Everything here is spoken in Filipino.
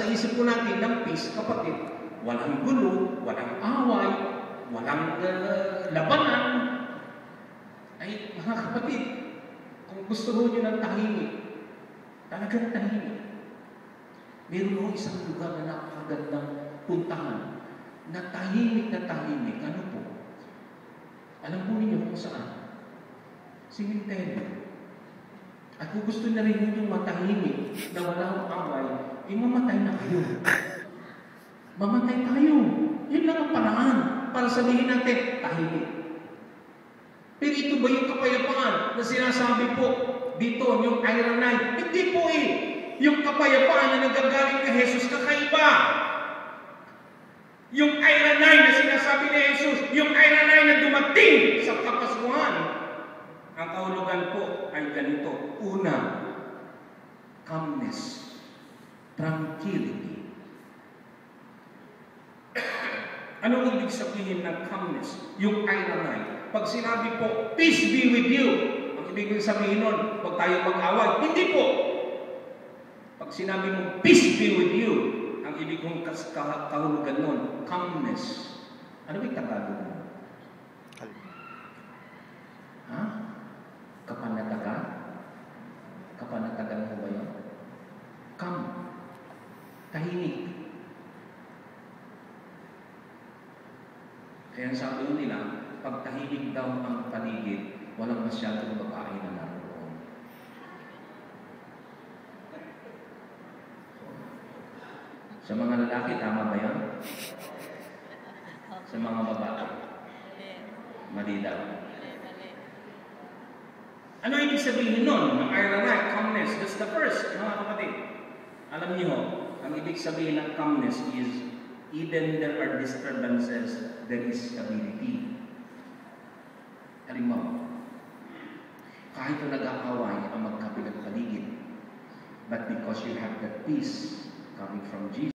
isip po natin ng peace, kapatid, walang gulo, walang away, walang labanan. Ay, mga kapatid, kung gusto mo nyo ng tahimik, talagang tahimik. Meron mo isang lugar na napakagandang puntahan, na tahimik, ano po? Alam po ninyo kung saan? Simenteryo. At kung gusto na rin yung matahimik na walang away, mamatay na kayo. Mamatay tayo. Yun lang ang paraan para sabihin natin, tahimik. Pero ito ba yung kapayapaan na sinasabi po dito, yung ironite? Hindi po eh. Yung kapayapaan na nagagaling kay Jesus, kakaiba. Yung ironite na sinasabi ni Jesus, yung ironite na dumating sa kapaskuhan, ang kahulugan po ay ganito. Una, calmness, tranquility. Anong ibig sabihin ng calmness? Yung ironite. Pag sinabi po, peace be with you, ang ibig sabihin nun, huwag tayo mag-away. Hindi po. Pag sinabi mo, peace be with you, ang ibig kong kahulugan nun, calmness. Ano ba yung Tagalog mo? Ha? Kapanatagan? Kapanatagan mo ba yun? Calm. Tahimik. Kaya sabi nila, pag tahimik daw ang paligid, walang masyadong babae na naroon. Sa mga lalaki, tama ba yan? Sa mga babae? Mali daw. Ano ibig sabihin nun? Ng ironite, calmness. That's the first, mga kapatid. Alam niyo, ang ibig sabihin ng calmness is, even there are disturbances, there is stability. Halimbawa, kahit na nag-aaway ang magkabilang paligid, but because you have that peace coming from Jesus,